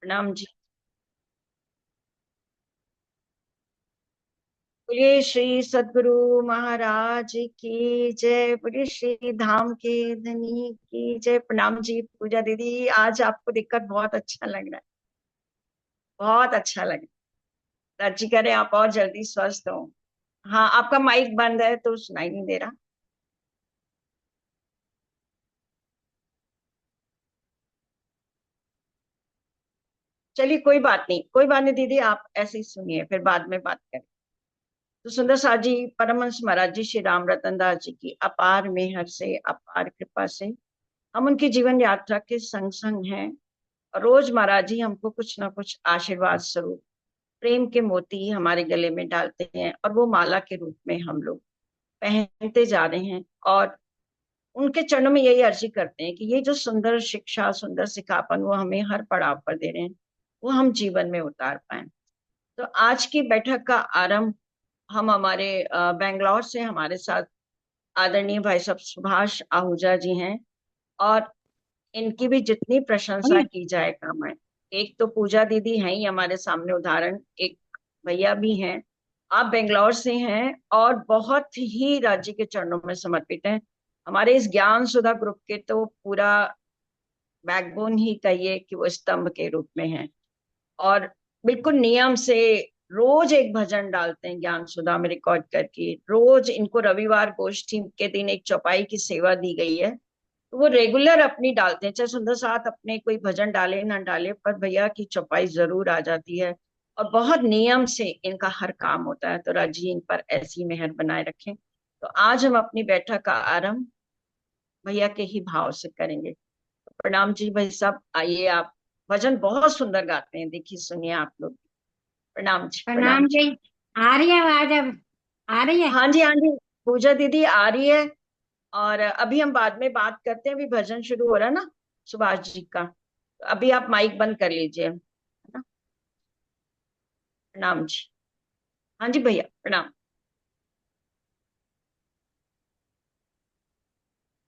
प्रणाम जी। बोलिए श्री सद्गुरु महाराज की जय। बोलिए श्री धाम के धनी की जय। प्रणाम जी पूजा दीदी, आज आपको दिक्कत बहुत अच्छा लग रहा है। बहुत अच्छा लग रहा है। रजी करे आप और जल्दी स्वस्थ हो। हाँ, आपका माइक बंद है तो सुनाई नहीं दे रहा। चलिए कोई बात नहीं, कोई बात नहीं दीदी, आप ऐसे ही सुनिए, फिर बाद में बात करें। तो सुंदर साथ जी, परमहंस महाराज जी श्री राम रतन दास जी की अपार मेहर से, अपार कृपा से हम उनकी जीवन यात्रा के संग संग हैं। रोज महाराज जी हमको कुछ ना कुछ आशीर्वाद स्वरूप प्रेम के मोती हमारे गले में डालते हैं, और वो माला के रूप में हम लोग पहनते जा रहे हैं। और उनके चरणों में यही अर्जी करते हैं कि ये जो सुंदर शिक्षा, सुंदर सिखापन वो हमें हर पड़ाव पर दे रहे हैं, वो हम जीवन में उतार पाए। तो आज की बैठक का आरंभ हम हमारे बेंगलौर से हमारे साथ आदरणीय भाई साहब सुभाष आहूजा जी हैं। और इनकी भी जितनी प्रशंसा अरे की जाए कम है। एक तो पूजा दीदी हैं ही हमारे सामने उदाहरण, एक भैया भी हैं। आप बेंगलौर से हैं और बहुत ही राज्य के चरणों में समर्पित हैं। हमारे इस ज्ञान सुधा ग्रुप के तो पूरा बैकबोन ही कहिए कि वो स्तंभ के रूप में हैं। और बिल्कुल नियम से रोज एक भजन डालते हैं ज्ञान सुधा में रिकॉर्ड करके। रोज इनको रविवार गोष्ठी के दिन एक चौपाई की सेवा दी गई है, तो वो रेगुलर अपनी डालते हैं। चाहे सुंदर साथ अपने कोई भजन डाले ना डाले, पर भैया की चौपाई जरूर आ जाती है। और बहुत नियम से इनका हर काम होता है। तो राजी इन पर ऐसी मेहर बनाए रखें। तो आज हम अपनी बैठक का आरंभ भैया के ही भाव से करेंगे। तो प्रणाम जी भाई साहब, आइए आप। भजन बहुत सुंदर गाते हैं, देखिए सुनिए आप लोग। प्रणाम जी, प्रणाम प्रणाम जी। जी। आ रही है आवाज अब? आ रही है? हाँ जी, हाँ जी। पूजा दीदी आ रही है। और अभी हम बाद में बात करते हैं, अभी भजन शुरू हो रहा है ना सुभाष जी का। तो अभी आप माइक बंद कर लीजिए, है ना। प्रणाम जी। हाँ जी भैया, प्रणाम।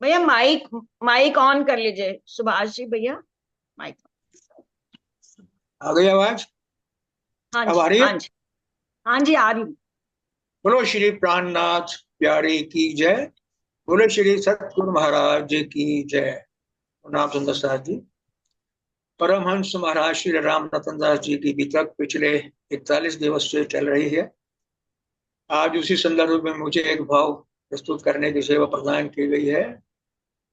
भैया माइक, माइक ऑन कर लीजिए सुभाष जी भैया। माइक। आ गई आवाज? हाँ अब जी, आ रही है? हाँ जी। हाँ जी, आ रही। बोलो श्री प्राणनाथ प्यारे की जय। बोलो श्री सतगुरु महाराज जी की जय। नाम सुंदर साथ जी, परमहंस महाराज श्री राम रतन दास जी की वितक पिछले 41 दिवस से चल रही है। आज उसी संदर्भ में मुझे एक भाव प्रस्तुत करने की सेवा प्रदान की गई है।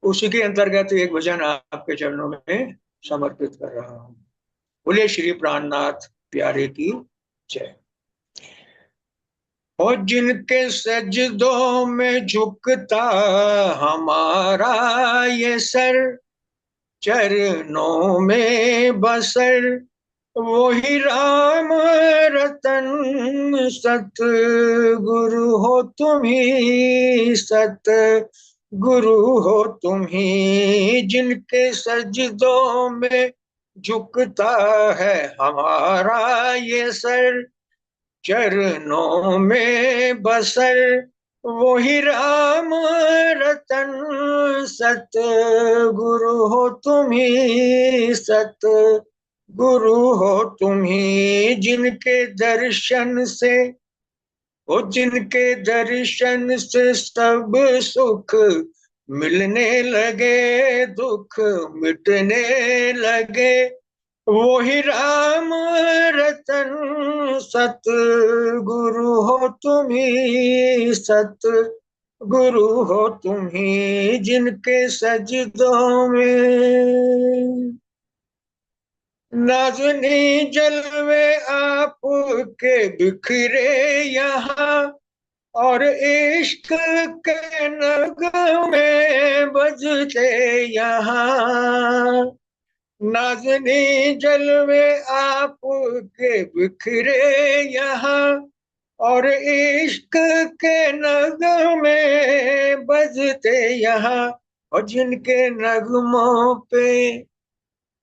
उसी के अंतर्गत एक भजन आपके चरणों में समर्पित कर रहा हूँ। बोले श्री प्राणनाथ प्यारे की जय। और जिनके सजदों में झुकता हमारा ये सर, चरणों में बसर वही राम रतन सत गुरु हो तुम ही सत गुरु हो तुम ही। जिनके सजदों में झुकता है हमारा ये सर, चरणों में बसर वही राम रतन सत गुरु हो तुम ही सत गुरु हो तुम ही। जिनके दर्शन से, वो जिनके दर्शन से सब सुख मिलने लगे, दुख मिटने लगे वही राम रतन सत गुरु हो तुम ही सत गुरु हो तुम ही। जिनके सजदों में नाज़नी जलवे आपके बिखरे यहाँ, और इश्क के नगमे बजते यहाँ। नाज़नी जलवे आपके बिखरे यहाँ, और इश्क के नगमे बजते यहाँ। और जिनके नगमों पे,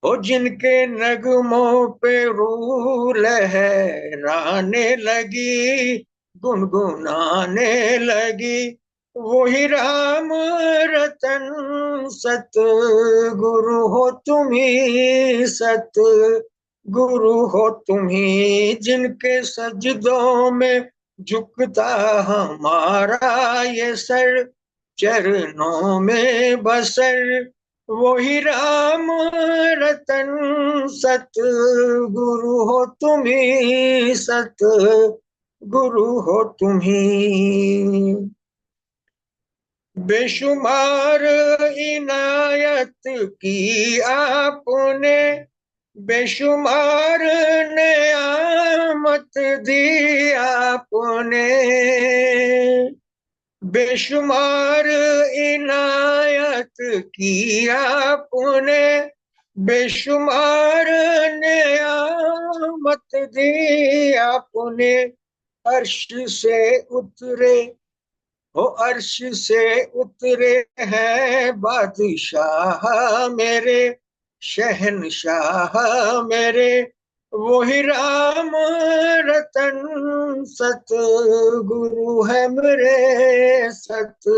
ओ जिनके नगमों पे रूह लहराने लगी, गुनगुनाने लगी वही राम रतन सत गुरु हो तुम ही सत गुरु हो तुम ही, जिनके सजदों में झुकता हमारा ये सर, चरणों में बसर वही राम रतन। सत गुरु हो तुम ही, सत गुरु हो तुम ही। बेशुमार इनायत की आपने, बेशुमार नेयामत दी आपने, बेशुमार इनायत की आपने, बेशुमार नेयामत दी आपने। अर्श से उतरे हो, अर्श से उतरे हैं बादशाह मेरे, शहनशाह मेरे, वही राम रतन। सत गुरु है मेरे, सत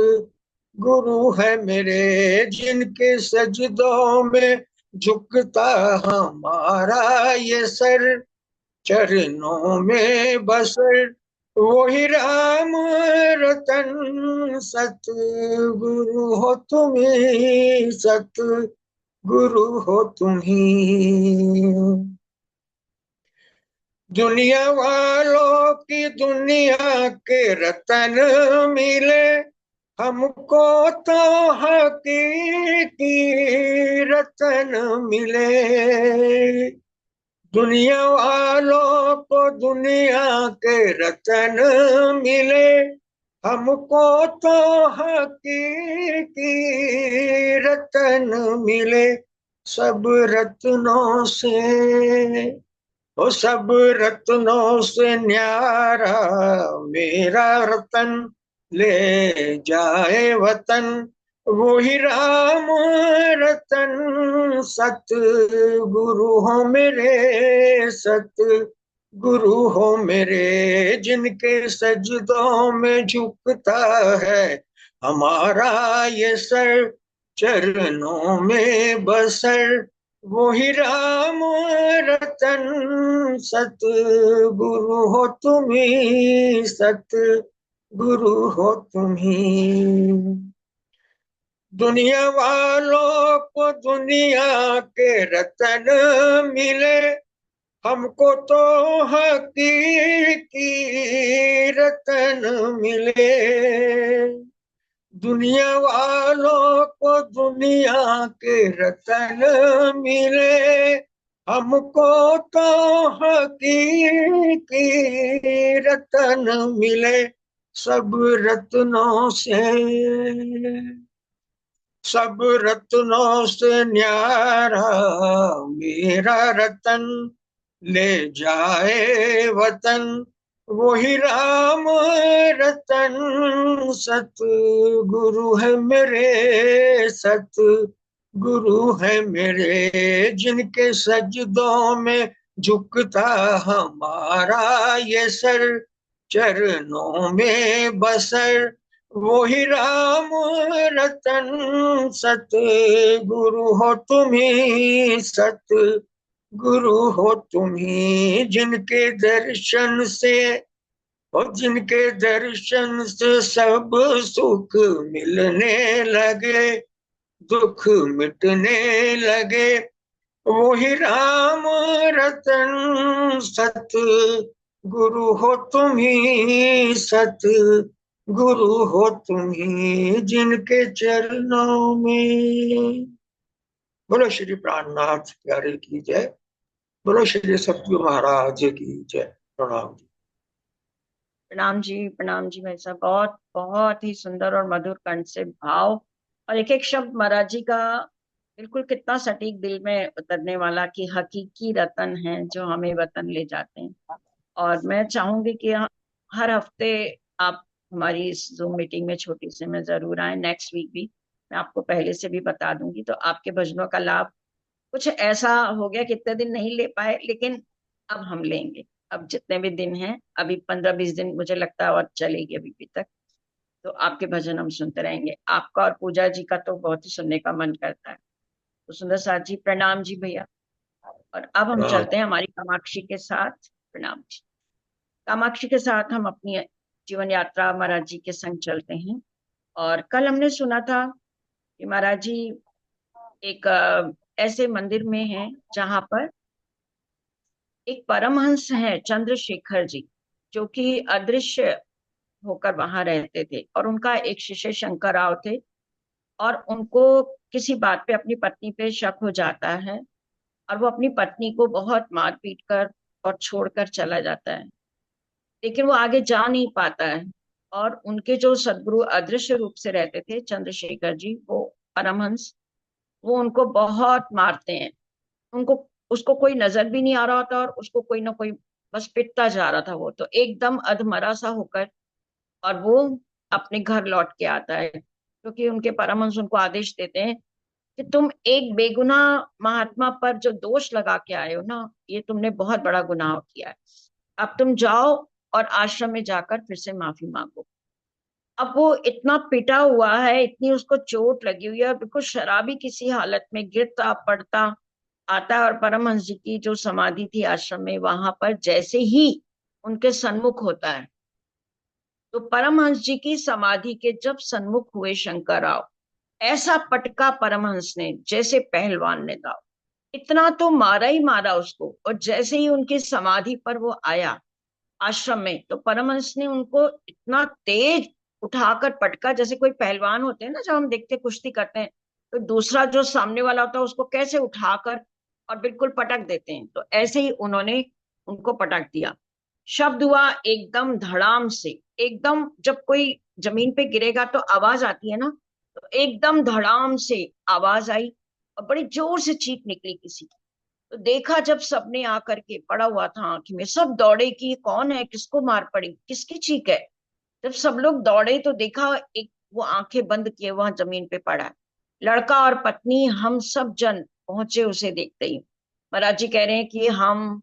गुरु है मेरे, जिनके सजदों में झुकता हमारा ये सर, चरणों में बसर वही राम रतन। सत गुरु हो तुम ही, सत गुरु हो तुम ही। दुनिया वालों की दुनिया के रतन मिले, हमको तो हकीकी रतन मिले। दुनिया वालों को दुनिया के रतन मिले, हमको तो हकीकी रतन मिले। सब रत्नों से, वो सब रत्नों से न्यारा मेरा रतन, ले जाए वतन वही राम रतन। सत गुरु हो मेरे, सत गुरु हो मेरे, जिनके सजदों में झुकता है हमारा ये सर, चरणों में बसर वही राम रतन। सत गुरु हो तुम ही, सत गुरु हो तुम ही। दुनिया वालों को दुनिया के रतन मिले, हमको तो हकीकी रतन मिले। दुनिया वालों को दुनिया के रतन मिले, हमको तो हकीकी रतन मिले। सब रत्नों से, सब रत्नों से न्यारा मेरा रतन, ले जाए वतन वही राम रतन। सत गुरु है मेरे, सत गुरु है मेरे, जिनके सजदों में झुकता हमारा ये सर, चरणों में बसर वही राम रतन। सत गुरु हो तुम ही, सत गुरु हो तुम ही, जिनके दर्शन से, और जिनके दर्शन से सब सुख मिलने लगे, दुख मिटने लगे वही राम रतन। सत गुरु हो तुम ही, सत गुरु हो तुम ही, जिनके चरणों में। बोलो श्री प्राणनाथ प्यारे की जय, बोलो श्री सतगुरु महाराज की जय। प्रणाम। प्रणाम जी भाई साहब, बहुत बहुत ही सुंदर और मधुर कंठ से भाव, और एक एक शब्द महाराज जी का बिल्कुल कितना सटीक दिल में उतरने वाला कि हकीकी रतन है जो हमें वतन ले जाते हैं। और मैं चाहूंगी कि हर हफ्ते आप हमारी इस जूम मीटिंग में छोटी से में जरूर आए, नेक्स्ट वीक भी। मैं आपको पहले से भी बता दूंगी, तो आपके भजनों का लाभ कुछ ऐसा हो गया, कितने दिन नहीं ले पाए, लेकिन अब हम लेंगे। अब जितने भी दिन हैं, अभी 15-20 दिन मुझे लगता है और चलेगी अभी भी तक, तो आपके भजन हम सुनते रहेंगे। आपका और पूजा जी का तो बहुत ही सुनने का मन करता है। तो सुंदर साथ जी, प्रणाम जी भैया। और अब हम प्रणाम। चलते हैं हमारी कामाक्षी के साथ। प्रणाम जी। कामाक्षी के साथ हम अपनी जीवन यात्रा महाराज जी के संग चलते हैं। और कल हमने सुना था कि महाराज जी एक ऐसे मंदिर में हैं जहां पर एक परमहंस है चंद्रशेखर जी, जो कि अदृश्य होकर वहां रहते थे। और उनका एक शिष्य शंकर राव थे, और उनको किसी बात पे अपनी पत्नी पे शक हो जाता है, और वो अपनी पत्नी को बहुत मार पीट कर और छोड़कर चला जाता है। लेकिन वो आगे जा नहीं पाता है। और उनके जो सदगुरु अदृश्य रूप से रहते थे चंद्रशेखर जी, वो परमहंस, वो उनको बहुत मारते हैं। उनको उसको कोई नजर भी नहीं आ रहा होता, और उसको कोई ना कोई बस पिटता जा रहा था। वो तो एकदम अधमरा सा होकर और वो अपने घर लौट के आता है, क्योंकि उनके परमहंस उनको आदेश देते हैं कि तुम एक बेगुनाह महात्मा पर जो दोष लगा के आए हो ना, ये तुमने बहुत बड़ा गुनाह किया है। अब तुम जाओ और आश्रम में जाकर फिर से माफी मांगो। अब वो इतना पिटा हुआ है, इतनी उसको चोट लगी हुई है, और बिल्कुल शराबी किसी हालत में गिरता पड़ता आता है। और परमहंस जी की जो समाधि थी आश्रम में, वहां पर जैसे ही उनके सन्मुख होता है, तो परमहंस जी की समाधि के जब सन्मुख हुए शंकरराव, ऐसा पटका परमहंस ने जैसे पहलवान ने दाव। इतना तो मारा ही मारा उसको। और जैसे ही उनकी समाधि पर वो आया आश्रम में, तो परमहंस ने उनको इतना तेज उठाकर पटका, जैसे कोई पहलवान होते हैं ना, जब हम देखते कुश्ती करते हैं, तो दूसरा जो सामने वाला होता है उसको कैसे उठाकर और बिल्कुल पटक देते हैं, तो ऐसे ही उन्होंने उनको पटक दिया। शब्द हुआ एकदम धड़ाम से। एकदम जब कोई जमीन पे गिरेगा तो आवाज आती है ना, तो एकदम धड़ाम से आवाज आई, और बड़ी जोर से चीख निकली किसी की। तो देखा जब सबने आकर के, पड़ा हुआ था आंख में, सब दौड़े कि ये कौन है, किसको मार पड़ी, किसकी चीख है। जब सब लोग दौड़े तो देखा एक, वो आंखें बंद किए वहां जमीन पे पड़ा है। लड़का और पत्नी, हम सब जन पहुंचे उसे देखते ही। महाराज जी कह रहे हैं कि हम,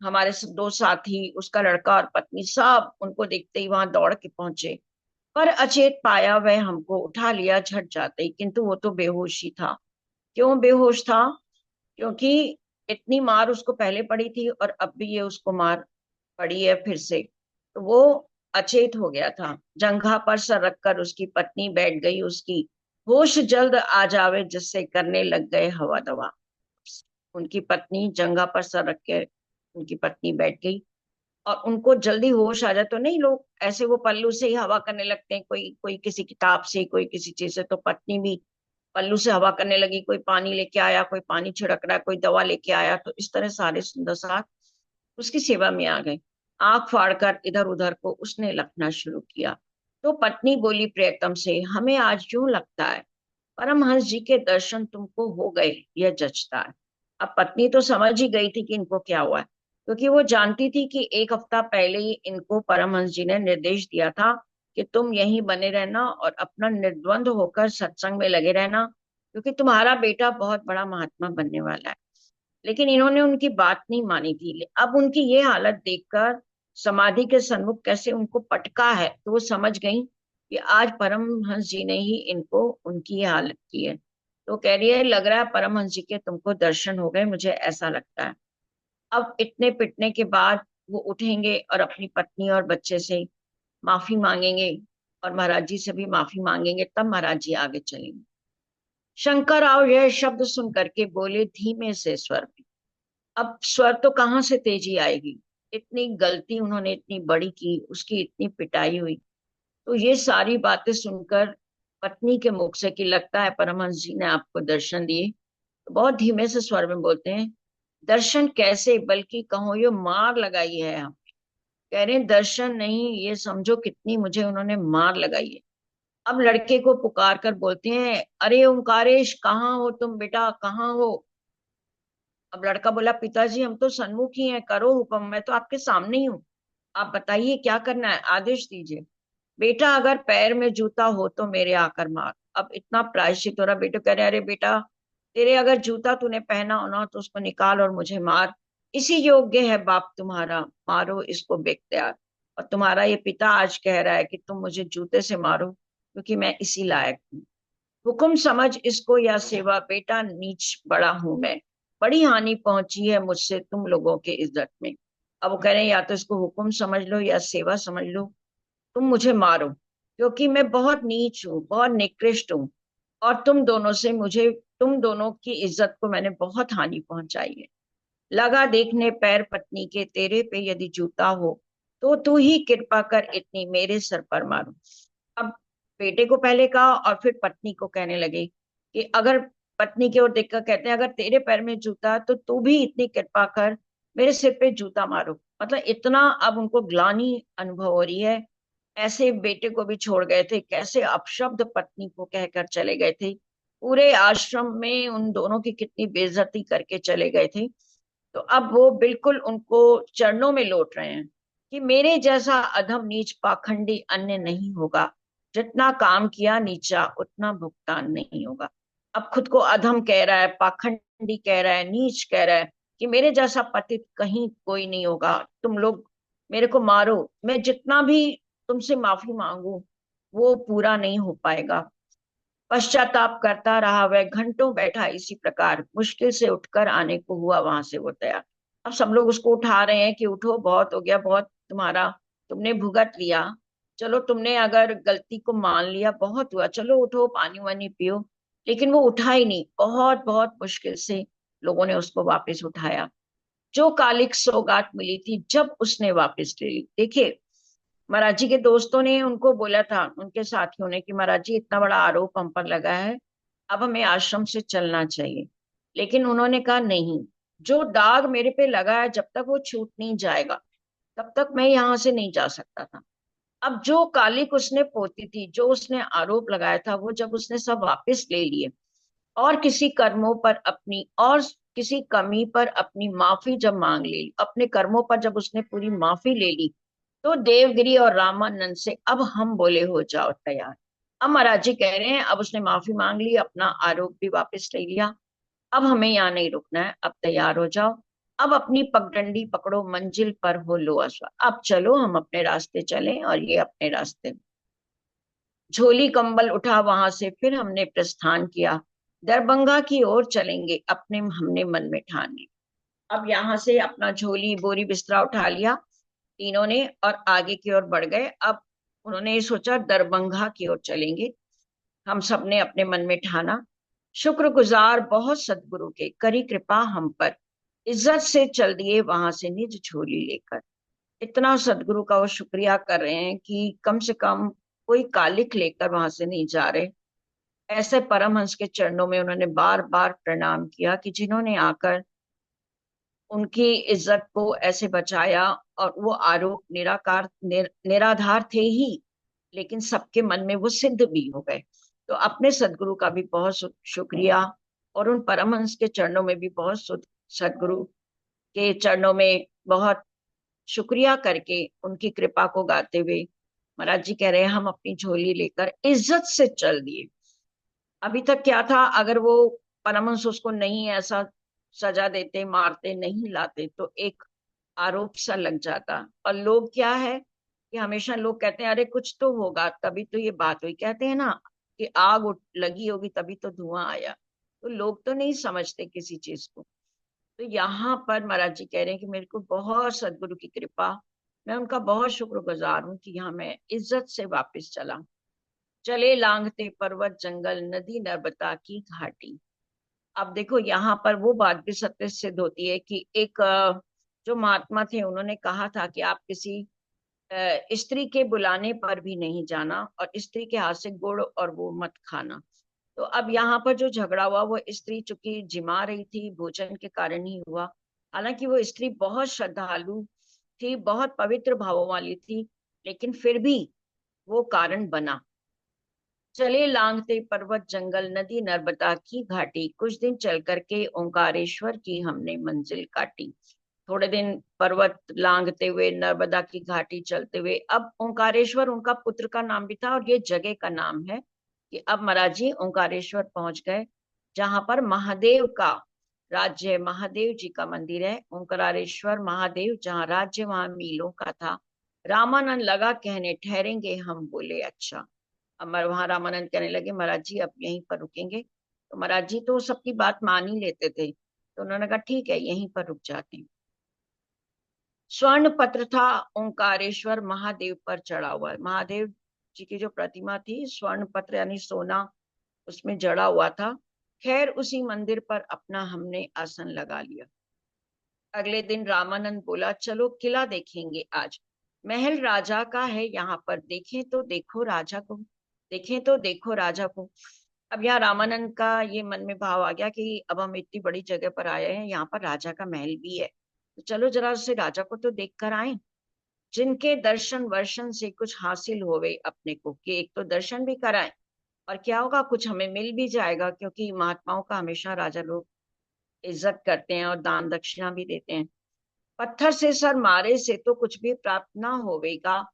हमारे दो साथी, उसका लड़का और पत्नी, सब उनको देखते ही वहां दौड़ के पहुंचे। पर अचेत पाया वह, हमको उठा लिया झट जाते ही, किंतु वो तो बेहोश ही था। क्यों बेहोश था? क्योंकि इतनी मार उसको पहले पड़ी थी, और अब भी ये उसको मार पड़ी है फिर से। तो वो अचेत हो गया था। जंघा पर सर रखकर उसकी पत्नी बैठ गई, उसकी होश जल्द आ जावे जिससे करने लग गए हवा दवा। उनकी पत्नी जंघा पर सर रख के, उनकी पत्नी बैठ गई, और उनको जल्दी होश आ जाए। तो नहीं, लोग ऐसे वो पल्लू से ही हवा करने लगते हैं, कोई कोई किसी किताब से, कोई किसी चीज से। तो पत्नी भी पल्लू से हवा करने लगी, कोई पानी लेके आया, कोई पानी छिड़क रहा है, कोई दवा लेके आया। तो इस तरह सारे सुंदर साथ उसकी सेवा में आ गए। आंख फाड़कर इधर उधर को उसने लखना शुरू किया। तो पत्नी बोली प्रियतम से, हमें आज यूं लगता है परमहंस जी के दर्शन तुमको हो गए, यह जचता है। अब पत्नी तो समझ ही गई थी कि इनको क्या हुआ है, क्योंकि वो जानती थी कि एक हफ्ता पहले ही इनको परमहंस जी ने निर्देश दिया था कि तुम यहीं बने रहना और अपना निर्द्वंद होकर सत्संग में लगे रहना, क्योंकि तुम्हारा बेटा बहुत बड़ा महात्मा बनने वाला है। लेकिन इन्होंने उनकी बात नहीं मानी थी। अब उनकी ये हालत देखकर, समाधि के सन्मुख कैसे उनको पटका है, तो वो समझ गई कि आज परमहंस जी ने ही इनको उनकी ये हालत की है। तो कह रही है, लग रहा है परमहंस जी के तुमको दर्शन हो गए, मुझे ऐसा लगता है। अब इतने पिटने के बाद वो उठेंगे और अपनी पत्नी और बच्चे से माफी मांगेंगे, और महाराज जी से भी माफी मांगेंगे, तब महाराज जी आगे चलेंगे। शंकर राव यह शब्द सुन करके बोले धीमे से स्वर में। अब स्वर तो कहाँ से तेजी आएगी, इतनी गलती उन्होंने इतनी बड़ी की, उसकी इतनी पिटाई हुई। तो ये सारी बातें सुनकर पत्नी के मुख से कि लगता है परमहंस जी ने आपको दर्शन दिए, तो बहुत धीमे से स्वर में बोलते हैं, दर्शन कैसे, बल्कि कहो ये मार लगाई है। हम कह रहे हैं दर्शन नहीं, ये समझो कितनी मुझे उन्होंने मार लगाई है। अब लड़के को पुकार कर बोलते हैं, अरे ओंकारेश, कहाँ हो तुम बेटा, कहाँ हो? अब लड़का बोला, पिताजी हम तो सन्मुख ही हैं, करो हुक्म, मैं तो आपके सामने ही हूँ। आप बताइए क्या करना है, आदेश दीजिए। बेटा अगर पैर में जूता हो तो मेरे आकर मार। अब इतना प्रायश्चित हो रहा, बेटे कह रहे, अरे बेटा, तेरे अगर जूता तूने पहना हो ना, तो उसको निकाल और मुझे मार। इसी योग्य है बाप तुम्हारा, मारो इसको बेख्तियार। और तुम्हारा ये पिता आज कह रहा है कि तुम मुझे जूते से मारो, क्योंकि मैं इसी लायक हूँ। हुक्म समझ इसको या सेवा, बेटा नीच बड़ा हूं मैं। बड़ी हानि पहुंची है मुझसे तुम लोगों के इज्जत में। अब वो कह रहे हैं या तो इसको हुक्म समझ लो या सेवा समझ लो, तुम मुझे मारो, क्योंकि मैं बहुत नीच हूँ, बहुत निकृष्ट हूँ, और तुम दोनों की इज्जत को मैंने बहुत हानि पहुंचाई है। लगा देखने पैर पत्नी के तेरे पे यदि जूता हो, तो तू ही कृपा कर इतनी मेरे सर पर मारो। अब बेटे को पहले कहा और फिर पत्नी को कहने लगे कि अगर, पत्नी की ओर देखकर कहते हैं, अगर तेरे पैर में जूता है तो तू भी इतनी कृपा कर मेरे सिर पे जूता मारो। मतलब इतना अब उनको ग्लानि अनुभव हो रही है। ऐसे बेटे को भी छोड़ गए थे, कैसे अपशब्द पत्नी को कहकर चले गए थे, पूरे आश्रम में उन दोनों की कितनी बेइज्जती करके चले गए थे। तो अब वो बिल्कुल उनको चरणों में लौट रहे हैं कि मेरे जैसा अधम नीच पाखंडी अन्य नहीं होगा, जितना काम किया नीचा उतना भुगतान नहीं होगा। अब खुद को अधम कह रहा है, पाखंडी कह रहा है, नीच कह रहा है कि मेरे जैसा पतित कहीं कोई नहीं होगा, तुम लोग मेरे को मारो, मैं जितना भी तुमसे माफी मांगू वो पूरा नहीं हो पाएगा। पश्चाताप करता रहा वह, घंटों बैठा इसी प्रकार, मुश्किल से उठकर आने को हुआ वहां से वो तैयार। अब सब लोग उसको उठा रहे हैं कि उठो, बहुत हो गया, बहुत तुम्हारा, तुमने भुगत लिया, चलो तुमने अगर गलती को मान लिया, बहुत हुआ, चलो उठो पानी वानी पियो। लेकिन वो उठा ही नहीं, बहुत बहुत मुश्किल से लोगों ने उसको वापस उठाया। जो कालिक सौगात मिली थी जब उसने वापस ले ली। देखिए, महाराज जी के दोस्तों ने उनको बोला था, उनके साथियों ने, कि महाराज जी इतना बड़ा आरोप हम पर लगा है, अब हमें आश्रम से चलना चाहिए। लेकिन उन्होंने कहा नहीं, जो दाग मेरे पे लगा है जब तक वो छूट नहीं जाएगा तब तक मैं यहाँ से नहीं जा सकता था। अब जो कालिक उसने पोती थी, जो उसने आरोप लगाया था, वो जब उसने सब वापस ले लिए, और किसी कर्मों पर अपनी, और किसी कमी पर अपनी माफी जब मांग ली, अपने कर्मों पर जब उसने पूरी माफी ले ली, तो देवगिरी और रामानंद से अब हम बोले हो जाओ तैयार। अब महाराज जी कह रहे हैं अब उसने माफी मांग ली, अपना आरोप भी वापस ले लिया, अब हमें यहाँ नहीं रुकना है, अब तैयार हो जाओ, अब अपनी पगडंडी पकड़ो, मंजिल पर हो लो असवार, अब चलो हम अपने रास्ते चलें। और ये अपने रास्ते, झोली कंबल उठा वहां से फिर हमने प्रस्थान किया, दरभंगा की ओर चलेंगे अपने हमने मन में ठान लिया। अब यहाँ से अपना झोली बोरी बिस्तरा उठा लिया तीनों ने और आगे की ओर बढ़ गए। अब उन्होंने ये सोचा दरभंगा की ओर चलेंगे। हम सब ने अपने मन में ठाना, शुक्रगुजार बहुत सदगुरु के, करी कृपा हम पर, इज्जत से चल दिए वहां से निज झोली लेकर। इतना सदगुरु का वो शुक्रिया कर रहे हैं कि कम से कम कोई कालिक लेकर वहां से नहीं जा रहे। ऐसे परमहंस के चरणों में उन्होंने बार बार प्रणाम किया कि जिन्होंने आकर उनकी इज्जत को ऐसे बचाया, और वो आरोप निराधार थे ही, लेकिन सबके मन में वो सिद्ध भी हो गए। तो अपने सदगुरु का भी बहुत शुक्रिया, और उन परमहंस के चरणों में भी बहुत सदगुरु के चरणों में बहुत शुक्रिया करके उनकी कृपा को गाते हुए महाराज जी कह रहे हैं हम अपनी झोली लेकर इज्जत से चल दिए। अभी तक क्या था, अगर वो परमहंस उसको नहीं ऐसा सजा देते, मारते नहीं, लाते, तो एक आरोप सा लग जाता। और लोग क्या है कि हमेशा लोग कहते हैं अरे कुछ तो होगा तभी तो ये बात हुई, कहते हैं ना कि लगी होगी तभी तो धुआं आया। तो लोग तो नहीं समझते किसी चीज को। तो यहाँ पर महाराज जी कह रहे हैं कि मेरे को बहुत सदगुरु की कृपा, मैं उनका बहुत शुक्रगुजार हूँ कि यहाँ मैं इज्जत से वापस चला। चले लांघते पर्वत जंगल नदी नर्मदा की घाटी। अब देखो यहाँ पर वो बात भी सत्य सिद्ध होती है कि एक जो महात्मा थे उन्होंने कहा था कि आप किसी स्त्री के बुलाने पर भी नहीं जाना, और स्त्री के हाथ से गुड़ और वो मत खाना। तो अब यहाँ पर जो झगड़ा हुआ, वो स्त्री चूंकि जिमा रही थी, भोजन के कारण ही हुआ। हालांकि वो स्त्री बहुत श्रद्धालु थी, बहुत पवित्र भावों वाली थी, लेकिन फिर भी वो कारण बना। चले लांघते पर्वत जंगल नदी नर्मदा की घाटी, कुछ दिन चल करके ओंकारेश्वर की हमने मंजिल काटी। थोड़े दिन पर्वत लांघते हुए नर्मदा की घाटी चलते हुए, अब ओंकारेश्वर उनका पुत्र का नाम भी था और ये जगह का नाम है कि अब महाराज जी ओंकारेश्वर पहुंच गए, जहां पर महादेव का राज्य है, महादेव जी का मंदिर है। ओंकारेश्वर महादेव जहाँ राज्य वहां मीलों का था। रामानंद लगा कहने, ठहरेंगे हम, बोले अच्छा। अब वहां रामानंद कहने लगे महाराज जी अब यहीं पर रुकेंगे। तो महाराज जी तो सबकी बात मान ही लेते थे, तो उन्होंने कहा ठीक है, यहीं पर रुक जाते हैं। स्वर्ण पत्र था, ओंकारेश्वर महादेव पर चढ़ा हुआ है। महादेव जी की जो प्रतिमा थी, स्वर्ण पत्र यानी सोना उसमें जड़ा हुआ था। खैर उसी मंदिर पर अपना हमने आसन लगा लिया। अगले दिन रामानंद बोला चलो किला देखेंगे आज। महल राजा का है, यहाँ पर देखें तो देखो राजा को, देखें तो देखो राजा को। अब यहाँ रामानंद का ये मन में भाव आ गया कि अब हम इतनी बड़ी जगह पर आए हैं, यहाँ पर राजा का महल भी है, तो चलो जरा से राजा को तो देख कर आए, जिनके दर्शन वर्शन से कुछ हासिल होवे अपने को, कि एक तो दर्शन भी कराएं और क्या होगा, कुछ हमें मिल भी जाएगा, क्योंकि महात्माओं का हमेशा राजा लोग इज्जत करते हैं और दान दक्षिणा भी देते हैं। पत्थर से सर मारे से तो कुछ भी प्राप्त ना होवेगा,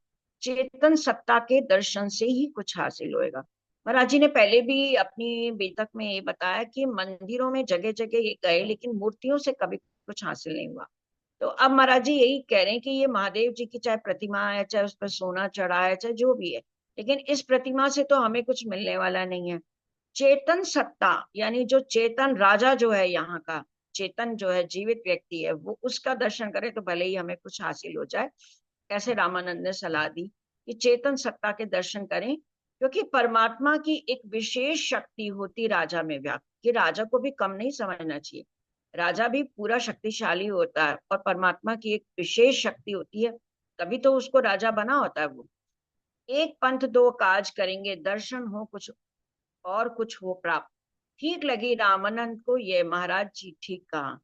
चेतन सत्ता के दर्शन से ही कुछ हासिल होएगा। महाराज जी ने पहले भी अपनी बेतक में ये बताया कि मंदिरों में जगह जगह ये गए, लेकिन मूर्तियों से कभी कुछ हासिल नहीं हुआ। तो अब महाराज जी यही कह रहे हैं कि ये महादेव जी की चाहे प्रतिमा है, चाहे उस पर सोना चढ़ा है, चाहे जो भी है, लेकिन इस प्रतिमा से तो हमें कुछ मिलने वाला नहीं है। चेतन सत्ता यानी जो चेतन राजा जो है यहाँ का, चेतन जो है जीवित व्यक्ति है, वो उसका दर्शन करे तो भले ही हमें कुछ हासिल हो जाए। ऐसे रामानंद ने सलाह दी कि चेतन सत्ता के दर्शन करें, क्योंकि परमात्मा की एक विशेष शक्ति होती राजा में व्याप्त, कि राजा को भी कम नहीं समझना चाहिए। राजा भी पूरा शक्तिशाली होता है और परमात्मा की एक विशेष शक्ति होती है, तभी तो उसको राजा बना होता है वो। एक पंथ दो काज करेंगे, दर्शन हो कुछ और कुछ हो प्राप्त। ठीक लगी रामानंद को ये, महाराज जी ठीक कहा।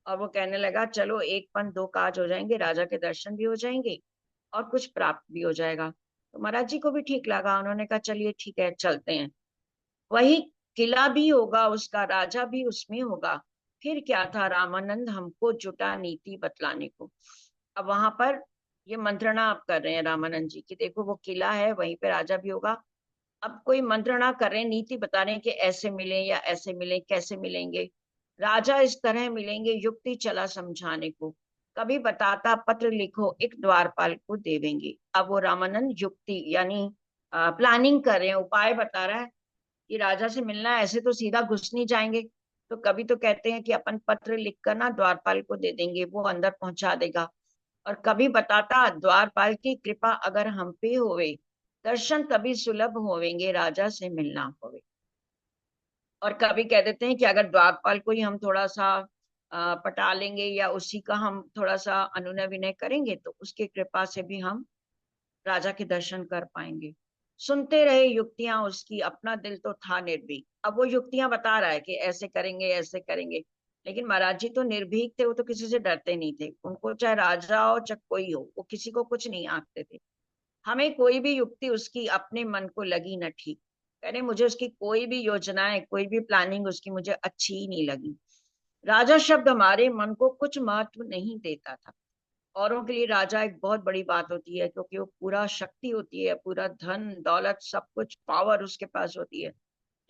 और वो कहने लगा चलो एक पंथ दो काज हो जाएंगे, राजा के दर्शन भी हो जाएंगे और कुछ प्राप्त भी हो जाएगा। तो महाराज जी को भी ठीक लगा, उन्होंने कहा चलिए ठीक है चलते हैं। वही किला भी होगा उसका, राजा भी उसमें होगा। फिर क्या था, रामानंद हमको जुटा नीति बतलाने को। अब वहां पर ये मंत्रणा आप कर रहे हैं रामानंद जी की, देखो वो किला है, वहीं पे राजा भी होगा। अब कोई मंत्रणा कर रहे हैं, नीति बता रहे हैं कि ऐसे मिले या ऐसे मिले, कैसे मिलेंगे, राजा इस तरह मिलेंगे, युक्ति चला समझाने को। कभी बताता पत्र लिखो एक द्वारपाल को देवेंगे। अब वो रामानंद युक्ति यानी प्लानिंग कर रहे हैं, उपाय बता रहा है कि राजा से मिलना है, ऐसे तो सीधा घुस नहीं जाएंगे। तो कभी तो कहते हैं कि अपन पत्र लिखकर ना द्वारपाल को दे देंगे, वो अंदर पहुंचा देगा। और कभी बताता द्वारपाल की कृपा अगर हम पे होवे, दर्शन तभी सुलभ होवेंगे, राजा से मिलना होवे। और कभी कह देते हैं कि अगर द्वारपाल को ही हम थोड़ा सा पटा लेंगे या उसी का हम थोड़ा सा अनुनय विनय करेंगे, तो उसकी कृपा से भी हम राजा के दर्शन कर पाएंगे। सुनते रहे युक्तियां उसकी, अपना दिल तो था निर्भीक। अब वो युक्तियां बता रहा है कि ऐसे करेंगे ऐसे करेंगे, लेकिन महाराज जी तो निर्भीक थे, वो तो किसी से डरते नहीं थे। उनको चाहे राजा हो चाहे कोई हो, वो किसी को कुछ नहीं आंकते थे। हमें कोई भी युक्ति उसकी अपने मन को लगी न ठीक, कहने मुझे उसकी कोई भी योजनाएं, कोई भी प्लानिंग उसकी मुझे अच्छी ही नहीं लगी। राजा शब्द हमारे मन को कुछ महत्व नहीं देता था। औरों के लिए राजा एक बहुत बड़ी बात होती है, क्योंकि वो पूरा शक्ति होती है, पूरा धन दौलत सब कुछ पावर उसके पास होती है।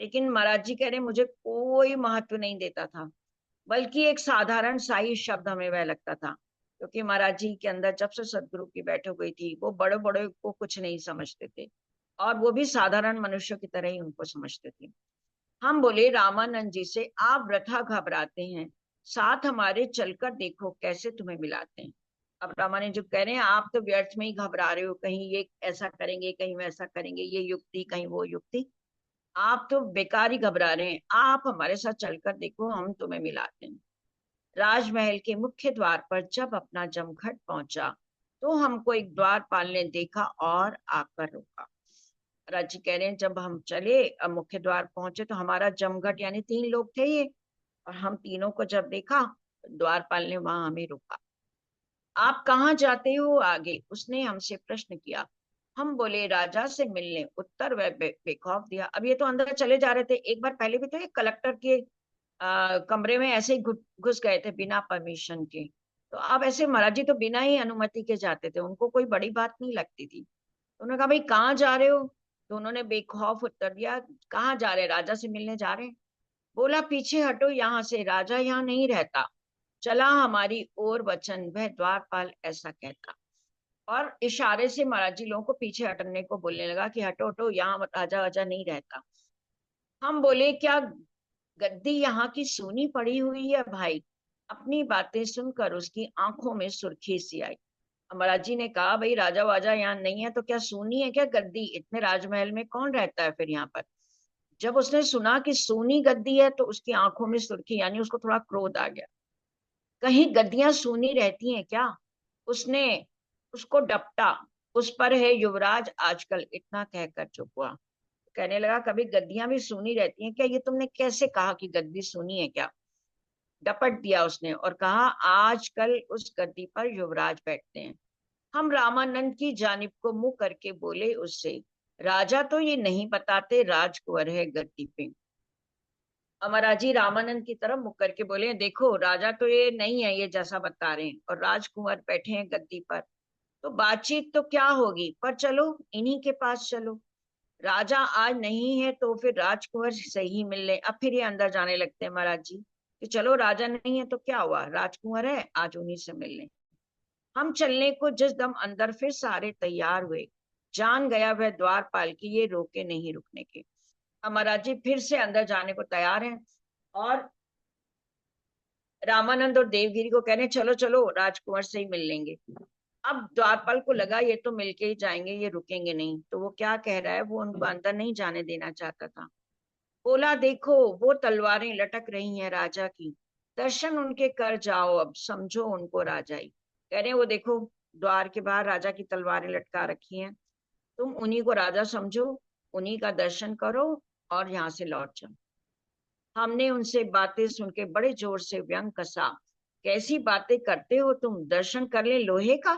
लेकिन महाराज जी कह रहे मुझे कोई महत्व नहीं देता था, बल्कि एक साधारण सा ही शब्द हमें वह लगता था। क्योंकि महाराज जी के अंदर जब से सदगुरु की बैठक हुई थी, वो बड़े बड़े को कुछ नहीं समझते थे, और वो भी साधारण मनुष्यों की तरह ही उनको समझते थे। हम बोले रामानंद जी से, आप वृथा घबराते हैं, साथ हमारे चलकर देखो कैसे तुम्हें मिलाते हैं। अब रामानंद जी कह रहे हैं आप तो व्यर्थ में ही घबरा रहे हो, कहीं ये ऐसा करेंगे कहीं वैसा करेंगे, ये युक्ति कहीं वो युक्ति, आप तो बेकार ही घबरा रहे हैं, आप हमारे साथ चलकर देखो हम तुम्हें मिलाते हैं। राजमहल के मुख्य द्वार पर जब अपना जमघट पहुंचा, तो हमको एक द्वारपाल ने देखा और आकर रोका। राज जी कह रहे हैं जब हम चले, अब मुख्य द्वार पहुंचे, तो हमारा जमघट यानी 3 लोग थे ये, और हम तीनों को जब देखा, द्वारपाल ने वहां हमें रोका। आप कहाँ जाते हो आगे, उसने हमसे प्रश्न किया। हम बोले राजा से मिलने, उत्तर वह बेखौफ दिया। अब ये तो अंदर चले जा रहे थे, एक बार पहले भी तो ये कलेक्टर के कमरे में ऐसे ही घुस गए थे बिना परमिशन के। तो अब ऐसे महाराज जी तो बिना ही अनुमति के जाते थे, उनको कोई बड़ी बात नहीं लगती थी। तो उन्होंने कहा भाई कहाँ जा रहे हो, तो उन्होंने बेखौफ उत्तर दिया, कहाँ जा रहे, राजा से मिलने जा रहे हैं। बोला पीछे हटो यहाँ से, राजा यहाँ नहीं रहता। चला हमारी ओर वचन, वह द्वारपाल ऐसा कहता, और इशारे से महाराज जी लोगों को पीछे हटने को बोलने लगा कि हटो हटो, यहाँ राजा वाजा नहीं रहता। हम बोले क्या गद्दी यहाँ की सूनी पड़ी हुई है भाई, अपनी बातें सुनकर उसकी आंखों में सुर्खी सी आई। महाराज जी ने कहा, भाई राजा वाजा यहाँ नहीं है तो क्या सूनी है क्या गद्दी? इतने राजमहल में कौन रहता है फिर यहाँ पर? जब उसने सुना कि सूनी गद्दी है तो उसकी आंखों में सुर्खी, यानी उसको थोड़ा क्रोध आ गया। कहीं गद्दियां सूनी रहती हैं क्या? उसने उसको डपटा। उस पर है युवराज आजकल, इतना कहकर चुप हुआ। कहने लगा, कभी गद्दियां भी सूनी रहती हैं क्या? ये तुमने कैसे कहा कि गद्दी सूनी है क्या? डपट दिया उसने और कहा, आजकल उस गद्दी पर युवराज बैठते हैं। हम रामानंद की जानिब को मुंह करके बोले उससे, राजा तो ये नहीं बताते राजकुंवर है गद्दी पे। अमराजी रामानंद की तरफ मुख करके बोले, देखो राजा तो ये नहीं है, ये जैसा बता रहे हैं, और राजकुंवर बैठे हैं गद्दी पर। तो बातचीत तो क्या होगी, पर चलो इन्हीं के पास चलो। राजा आज नहीं है तो फिर राजकुंवर से ही मिल ले। अब फिर ये अंदर जाने लगते हैं महाराज जी कि चलो राजा नहीं है तो क्या हुआ, राजकुंवर है, आज उन्हीं से मिल ले। हम चलने को जिस दम अंदर फिर सारे तैयार हुए, जान गया वह द्वारपाल की ये रोके नहीं रुकने के। अब महाराज जी फिर से अंदर जाने को तैयार हैं और रामानंद और देवगिरी को कह रहे हैं, चलो चलो राजकुंवर से ही मिल लेंगे। अब द्वारपाल को लगा ये तो मिलके ही जाएंगे, ये रुकेंगे नहीं, तो वो क्या कह रहा है, वो उनको अंदर नहीं जाने देना चाहता था। बोला, देखो वो तलवारें लटक रही हैं राजा की, दर्शन उनके कर जाओ, अब समझो उनको राजाई। कह रहे हैं, वो देखो द्वार के बाहर राजा की तलवारें लटका रखी हैं, तुम उन्हीं को राजा समझो, उन्हीं का दर्शन करो और यहाँ से लौट जाओ। हमने उनसे बातें सुन के बड़े जोर से व्यंग कसा, कैसी बातें करते हो तुम, दर्शन कर ले लोहे का?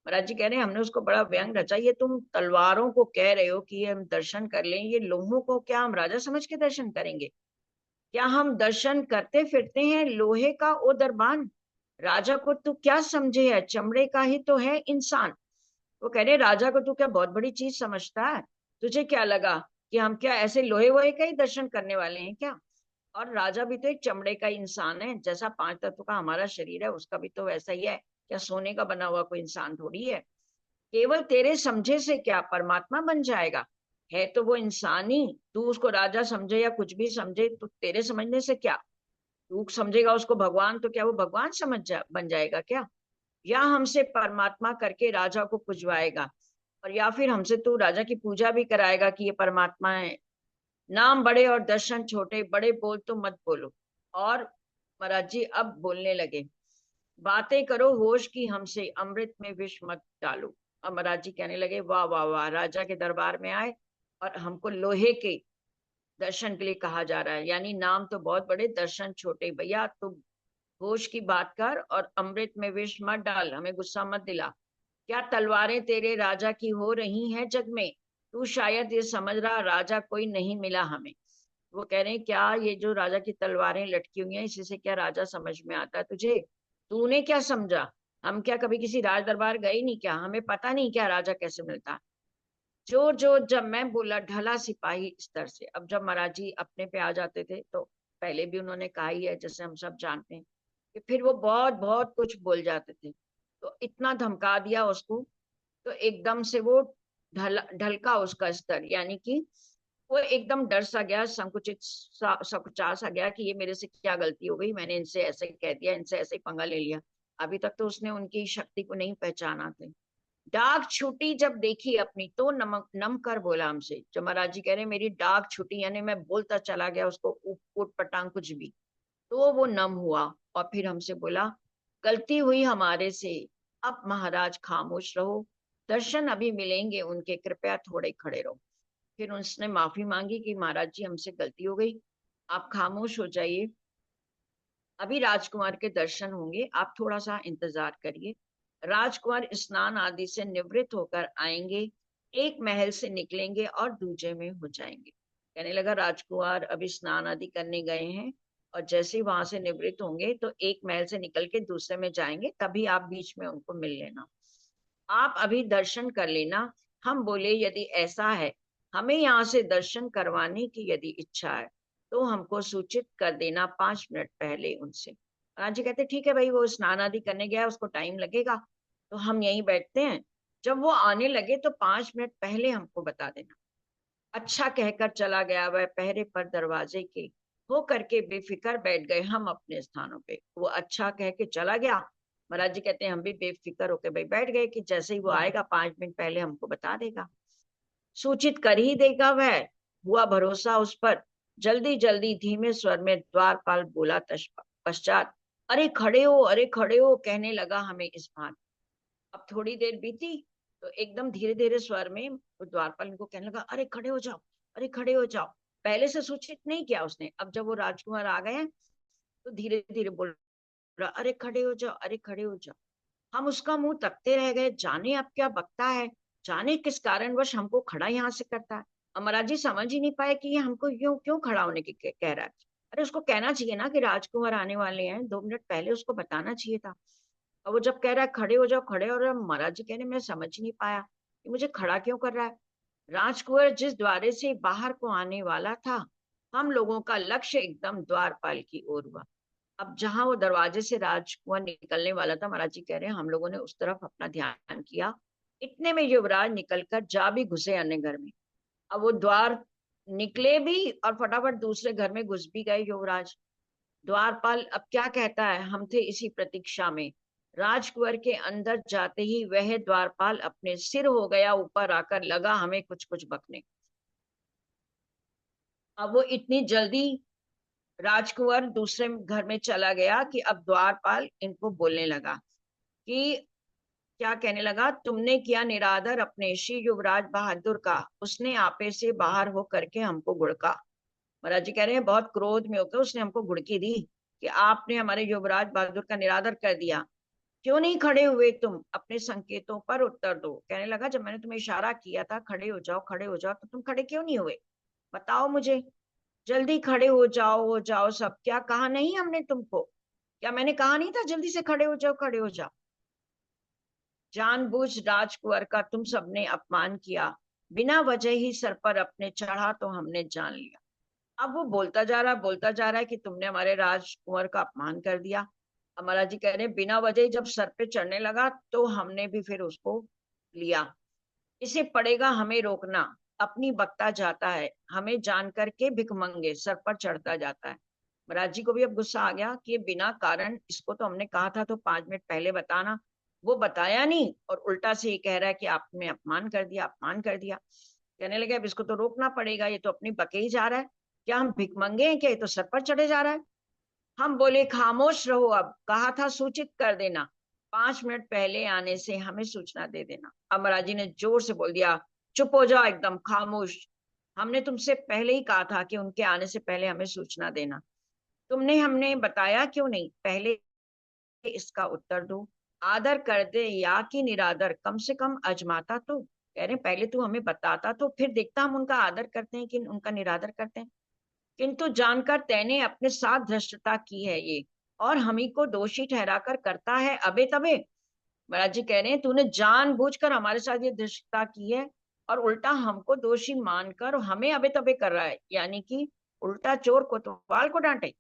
महाराज जी कह रहे हैं, हमने उसको बड़ा व्यंग रचा, ये तुम तलवारों को कह रहे हो कि ये हम दर्शन कर लें, ये लोहों को क्या हम राजा समझ के दर्शन करेंगे? क्या हम दर्शन करते फिरते हैं लोहे का? ओ दरबान, राजा को तू क्या समझे है, चमड़े का ही तो है इंसान। वो कह रहे, राजा को तू क्या बहुत बड़ी चीज समझता है? तुझे क्या लगा कि हम क्या ऐसे लोहे वोहे का ही दर्शन करने वाले हैं क्या? और राजा भी तो एक चमड़े का इंसान है, जैसा पांच तत्व का हमारा शरीर है उसका भी तो वैसा ही है। क्या सोने का बना हुआ कोई इंसान थोड़ी है? केवल तेरे समझे से क्या परमात्मा बन जाएगा? है तो वो इंसान ही। तू उसको राजा समझे या कुछ भी समझे, तो तेरे समझने से क्या? तू समझेगा उसको भगवान, तो क्या वो भगवान बन जाएगा क्या? या हमसे परमात्मा करके राजा को पुजवाएगा, और या फिर हमसे तू राजा की पूजा भी कराएगा कि ये परमात्मा है। नाम बड़े और दर्शन छोटे, बड़े बोल तो मत बोलो। और महाराज जी अब बोलने लगे, बातें करो होश की हमसे, अमृत में विष मत डालो। अब महाराज जी कहने लगे, वाह वाह वाह, राजा के दरबार में आए और हमको लोहे के दर्शन के लिए कहा जा रहा है, यानी नाम तो बहुत बड़े, दर्शन छोटे। भैया तू होश की बात कर और अमृत में विष मत डाल, हमें गुस्सा मत दिला। क्या तलवारें तेरे राजा की हो रही हैं जग में? तू शायद ये समझ रहा राजा कोई नहीं मिला हमें। वो कह रहे हैं, क्या ये जो राजा की तलवारें लटकी हुई हैं इसी से क्या राजा समझ में आता है तुझे? तूने क्या समझा? हम क्या कभी किसी राज दरबार गए नहीं क्या? हमें पता नहीं क्या राजा कैसे मिलता है? जोर जोर जब मैं बोला, ढला सिपाही स्तर से। अब जब महाराज जी अपने पे आ जाते थे तो पहले भी उन्होंने कहा ही है, जैसे हम सब जानते हैं, कि फिर वो बहुत बहुत कुछ बोल जाते थे। तो इतना धमका दिया उसको, तो एकदम से वो ढलका उसका स्तर, यानी कि वो एकदम डर सा गया, संकुचित सकुचा सा गया कि ये मेरे से क्या गलती हो गई, मैंने इनसे ऐसे कह दिया, इनसे ऐसे ही पंगा ले लिया। अभी तक तो उसने उनकी शक्ति को नहीं पहचाना थे। डाक छुटी जब देखी अपनी तो नम कर बोला हमसे। जो महाराज जी कह रहे हैं, मेरी डाक छुटी, यानी मैं बोलता चला गया उसको, ऊट पटांग कुछ भी, तो वो नम हुआ। और फिर हमसे बोला, गलती हुई हमारे से, अब महाराज खामोश रहो, दर्शन अभी मिलेंगे उनके, कृपया थोड़े खड़े रहो। फिर उसने माफी मांगी कि महाराज जी हमसे गलती हो गई, आप खामोश हो जाइए, अभी राजकुमार के दर्शन होंगे, आप थोड़ा सा इंतजार करिए। राजकुमार स्नान आदि से निवृत्त होकर आएंगे, एक महल से निकलेंगे और दूजे में हो जाएंगे। कहने लगा, राजकुमार अभी स्नान आदि करने गए हैं और जैसे ही वहां से निवृत्त होंगे तो एक महल से निकल के दूसरे में जाएंगे, तभी आप बीच में उनको मिल लेना, आप अभी दर्शन कर लेना। हम बोले, यदि ऐसा है, हमें यहाँ से दर्शन करवाने की यदि इच्छा है तो हमको सूचित कर देना 5 मिनट पहले उनसे। महाराज जी कहते, ठीक है भाई, वो स्नान आदि करने गया, उसको टाइम लगेगा, तो हम यहीं बैठते हैं, जब वो आने लगे तो 5 मिनट पहले हमको बता देना। अच्छा कहकर चला गया वह पहरे पर दरवाजे के, हो करके बेफिक्र बैठ गए हम अपने स्थानों पे। वो अच्छा कह के चला गया। महाराज जी कहते हैं हम भी बेफिक्र होके भाई बैठ गए कि जैसे ही वो आएगा 5 मिनट पहले हमको बता देगा, सूचित कर ही देगा वह। हुआ भरोसा उस पर। जल्दी जल्दी धीमे स्वर में द्वारपाल बोला पश्चात, अरे खड़े हो, अरे खड़े हो, कहने लगा हमें इस भान। अब थोड़ी देर बीती तो एकदम धीरे धीरे स्वर में वो द्वारपाल इनको कहने लगा, अरे खड़े हो जाओ, अरे खड़े हो जाओ। पहले से सूचित नहीं किया उसने। अब जब वो राजकुमार आ गए हैं तो धीरे धीरे बोल रहा, अरे खड़े हो जाओ, अरे खड़े हो जाओ। हम उसका मुंह तकते रह गए, जाने अब क्या बकता है, जाने किस कारणवश हमको खड़ा यहाँ से करता है। अमराज जी समझ ही नहीं पाए कि ये हमको क्यों क्यों खड़ा होने की कह रहा है। अरे उसको कहना चाहिए ना कि राजकुमार आने वाले हैं, 2 मिनट पहले उसको बताना चाहिए था। और वो जब कह रहा है खड़े हो जाओ, खड़े हो रहे, महाराज जी कह रहे मैं समझ ही नहीं पाया कि मुझे खड़ा क्यों कर रहा है। राजकुंवर जिस द्वारे से बाहर को आने वाला था, हम लोगों का लक्ष्य एकदम द्वारपाल की ओर हुआ। अब जहां वो दरवाजे से राजकुंवर निकलने वाला था, महाराज जी कह रहे हैं हम लोगों ने उस तरफ अपना ध्यान किया। इतने में युवराज निकलकर जा भी घुसे अन्य घर में। अब वो द्वार निकले भी और फटाफट दूसरे घर में घुस भी गए युवराज। द्वारपाल अब क्या कहता है, हम थे इसी प्रतीक्षा में। राजकुंवर के अंदर जाते ही वह द्वारपाल अपने सिर हो गया ऊपर आकर लगा हमें कुछ कुछ बकने। अब वो इतनी जल्दी राजकुंवर दूसरे घर में चला गया कि अब द्वारपाल इनको बोलने लगा कि क्या कहने लगा, तुमने किया निरादर अपने श्री युवराज बहादुर का, उसने आपे से बाहर हो करके हमको गुड़का। महाराज जी कह रहे हैं बहुत क्रोध में होकर उसने हमको गुड़की दी कि आपने हमारे युवराज बहादुर का निरादर कर दिया। क्यों नहीं खड़े हुए तुम, अपने संकेतों पर उत्तर दो। कहने लगा जब मैंने तुम्हें इशारा किया था खड़े हो जाओ, खड़े हो जाओ, तो तुम खड़े क्यों नहीं हुए, बताओ मुझे। जल्दी खड़े हो जाओ सब, क्या कहा नहीं हमने तुमको, क्या मैंने कहा नहीं था जल्दी से खड़े हो जाओ, खड़े हो जाओ। जानबूझ राजकुंवर का तुम सबने अपमान किया, बिना वजह ही सर पर अपने चढ़ा तो हमने जान लिया। अब वो बोलता जा रहा है कि तुमने हमारे राजकुंवर का अपमान कर दिया। हमारा जी कह रहे हैं बिना वजह ही जब सर पे चढ़ने लगा तो हमने भी फिर उसको लिया। इसे पड़ेगा हमें रोकना, अपनी बकता जाता है, हमें जान करके भिखमंगे सर पर चढ़ता जाता है। महाराज जी को भी अब गुस्सा आ गया कि ये बिना कारण, इसको तो हमने कहा था तो 5 मिनट पहले बताना, वो बताया नहीं और उल्टा से ये कह रहा है कि आपने अपमान कर दिया, अपमान कर दिया। कहने लगे अब इसको तो रोकना पड़ेगा, ये तो अपनी बके ही जा रहा है। क्या हम भिखमंगे हैं क्या, ये तो सर पर चढ़े जा रहा है। हम बोले खामोश रहो, अब कहा था सूचित कर देना, 5 मिनट पहले आने से हमें सूचना दे देना। अब महाराज जी ने जोर से बोल दिया, चुप हो जाओ, एकदम खामोश। हमने तुमसे पहले ही कहा था कि उनके आने से पहले हमें सूचना देना, तुमने हमने बताया क्यों नहीं, पहले इसका उत्तर दो। आदर कर दे या कि निरादर, कम से कम अजमाता तो। कह रहे पहले तू हमें बताता तो फिर देखता हम उनका आदर करते हैं कि उनका निरादर करते हैं। किंतु जानकर तैने अपने साथ धृष्टता की है ये, और हम ही को दोषी ठहराकर करता है अबे तबे। महाराज जी कह रहे हैं तूने जानबूझकर हमारे साथ ये धृष्टता की है और उल्टा हमको दोषी मानकर हमें अबे तबे कर रहा है, यानी कि उल्टा चोर कोतवाल को डांटे।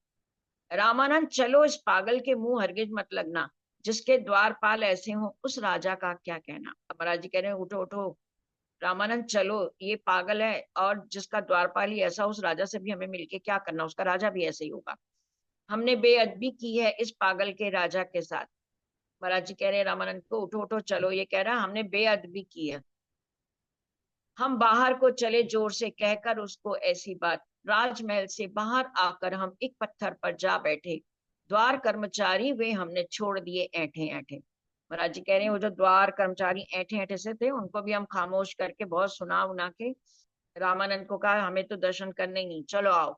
रामानंद चलो, इस पागल के मुंह हरगिज मत लगना, जिसके द्वारपाल ऐसे हो उस राजा का क्या कहना। अब महाराज जी कह रहे हैं उठो उठो रामानंद चलो, ये पागल है और जिसका द्वारपाल ही ऐसा, उस राजा से भी हमें मिलके क्या करना, उसका राजा भी ऐसे ही होगा। हमने बेअदबी की है इस पागल के राजा के साथ। महाराज जी कह रहे हैं रामानंद को उठो उठो चलो, ये कह रहा है हमने बेअदबी की है। हम बाहर को चले जोर से कहकर उसको ऐसी बात। राजमहल से बाहर आकर हम एक पत्थर पर जा बैठे, द्वार कर्मचारी वे हमने छोड़ दिए ऐंठे ऐंठे। महाराज जी कह रहे हैं वो जो द्वार कर्मचारी ऐंठे ऐंठे से थे उनको भी हम खामोश करके बहुत सुना उना के रामानंद को कहा हमें तो दर्शन करने ही नहीं, चलो आओ।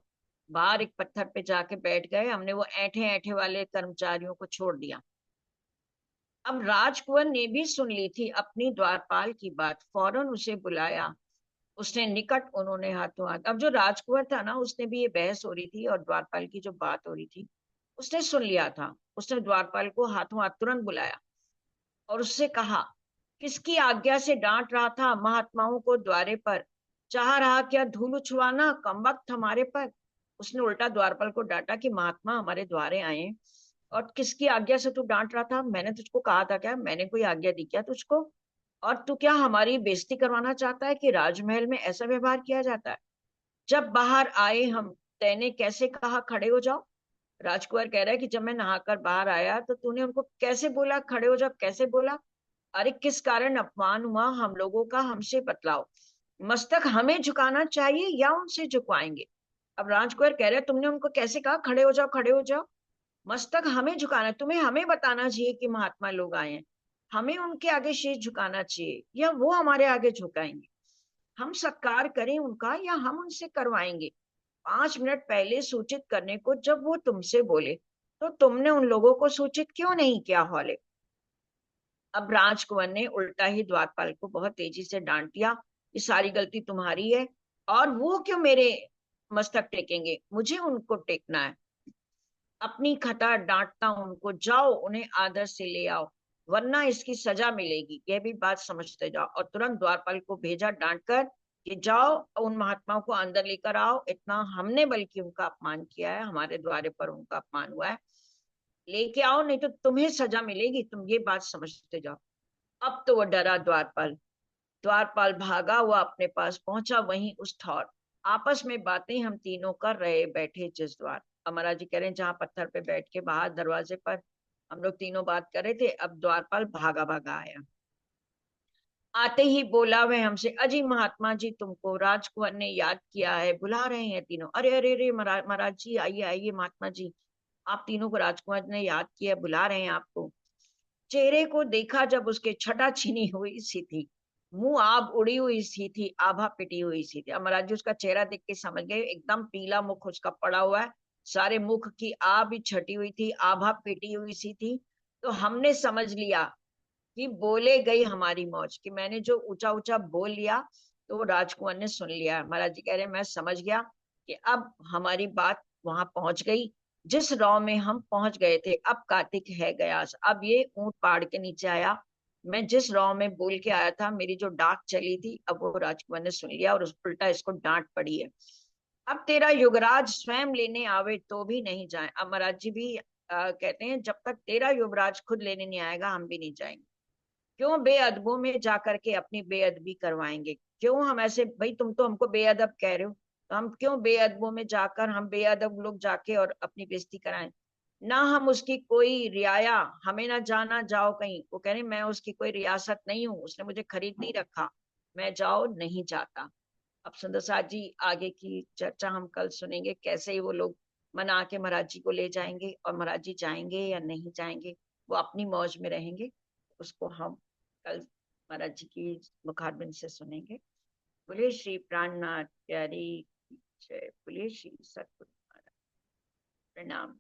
बाहर एक पत्थर पे जाके बैठ गए, हमने वो ऐंठे ऐंठे वाले कर्मचारियों को छोड़ दिया। अब राजकुंवर ने भी सुन ली थी अपनी द्वारपाल की बात, फौरन उसे बुलाया। उसने निकट, उन्होंने हाथों हाथ। अब जो राजकुंवर था ना, उसने भी ये बहस हो रही थी और द्वारपाल की जो बात हो रही थी उसने सुन लिया था। उसने द्वारपाल को हाथों हाथ तुरंत बुलाया और उससे कहा, किसकी आज्ञा से डांट रहा था महात्माओं को द्वारे पर, चाह रहा क्या धूल उछवाना कमबख्त हमारे पर। उसने उल्टा द्वारपाल को डांटा कि महात्मा हमारे द्वारे आए और किसकी आज्ञा से तू डांट रहा था, मैंने तुझको कहा था क्या, मैंने कोई आज्ञा दी क्या तुझको। और तू क्या हमारी बेइज्जती करवाना चाहता है कि राजमहल में ऐसा व्यवहार किया जाता है। जब बाहर आए हम तैने कैसे कहा खड़े हो जाओ? राजकुमार कह रहा है कि जब मैं नहाकर बाहर आया तो तूने उनको कैसे बोला खड़े हो जाओ, कैसे बोला? अरे किस कारण अपमान हुआ हम लोगों का, हमसे बतलाओ। मस्तक हमें झुकाना चाहिए या उनसे झुकवाएंगे? अब राजकुमार कह रहे हैं तुमने उनको कैसे कहा खड़े हो जाओ, खड़े हो जाओ? मस्तक हमें झुकाना है, तुम्हें हमें बताना चाहिए कि महात्मा लोग आए हैं, हमें उनके आगे शीश झुकाना चाहिए या वो हमारे आगे झुकाएंगे? हम सत्कार करें उनका या हम उनसे करवाएंगे? 5 मिनट पहले सूचित करने को जब वो तुमसे बोले तो तुमने उन लोगों को सूचित क्यों नहीं किया हौले? अब राजकुंवर ने उल्टा ही द्वारपाल को बहुत तेजी से डांट दिया, ये सारी गलती तुम्हारी है, और वो क्यों मेरे मस्तक टेकेंगे? मुझे उनको टेकना है। अपनी खता डांटता उनको, जाओ उन्हें आदर से ले आओ, वरना इसकी सजा मिलेगी, यह भी बात समझते जाओ। और तुरंत द्वारपाल को भेजा डांट कर कि जाओ उन महात्माओं को अंदर लेकर आओ, इतना हमने बल्कि उनका अपमान किया है, हमारे द्वारे पर उनका अपमान हुआ है, लेके आओ नहीं तो तुम्हें सजा मिलेगी, तुम ये बात समझते जाओ। अब तो वो डरा द्वारपाल। द्वारपाल भागा हुआ अपने पास पहुंचा, वहीं उस ठौर आपस में बातें हम तीनों कर रहे बैठे जिस द्वार। अमरा जी कह रहे हैं जहां पत्थर पे बैठ के बाहर दरवाजे पर हम लोग तीनों बात कर रहे थे, अब द्वारपाल भागा भागा आया। आते ही बोला वह हमसे, अजी महात्मा जी तुमको राजकुंवर ने याद किया है, बुला रहे हैं तीनों। अरे अरे अरे महाराज जी आइए आइए महात्मा जी, आप तीनों को राजकुमार ने याद किया, बुला रहे हैं आपको। चेहरे को देखा जब उसके छटा छीनी हुई सी थी, मुंह आब उड़ी हुई सी थी, आभा पिटी हुई सी थी। अमराज जी उसका चेहरा देख के समझ गए, एकदम पीला मुख उसका पड़ा हुआ है, सारे मुख की आभ भी छटी हुई थी, आभा पिटी हुई सी थी। तो हमने समझ लिया कि बोले गई हमारी मौज, कि मैंने जो ऊंचा ऊंचा बोल लिया तो वो राजकुमार ने सुन लिया। महाराज जी कह रहे हैं मैं समझ गया कि अब हमारी बात वहां पहुंच गई, जिस राव में हम पहुंच गए थे, अब कार्तिक है गयास, अब ये ऊंट पहाड़ के नीचे आया। मैं जिस राव में बोल के आया था, मेरी जो डाक चली थी, अब वो राजकुमार ने सुन लिया और उस उल्टा इसको डांट पड़ी है। अब तेरा युवराज स्वयं लेने आवे तो भी नहीं जाए। अब महाराज जी भी कहते हैं जब तक तेरा युवराज खुद लेने नहीं आएगा हम भी नहीं जाएंगे। क्यों बेअदबों में जाकर के अपनी बेअदबी करवाएंगे? क्यों हम ऐसे, भाई तुम तो हमको बेअदब कह रहे हो, तो हम क्यों बेअदबों में जाकर, हम बेअदब लोग जाके और अपनी बेइज्जती कराएं? ना हम उसकी कोई रियाया, हमें ना जाना जाओ कहीं। वो कह रहे मैं उसकी कोई रियासत नहीं हूँ, उसने मुझे खरीद नहीं रखा, मैं जाओ नहीं चाहता। अब सुंदर साथ जी आगे की चर्चा हम कल सुनेंगे, कैसे ही वो लोग मना के महाराज जी को ले जाएंगे, और महाराज जी जाएंगे या नहीं जाएंगे, वो अपनी मौज में रहेंगे, उसको हम कल महाराज जी की मुखारबिन से सुनेंगे। बोले श्री प्राणनाथ प्यारी जय, बोले श्री सतगुरु महाराज, प्रणाम।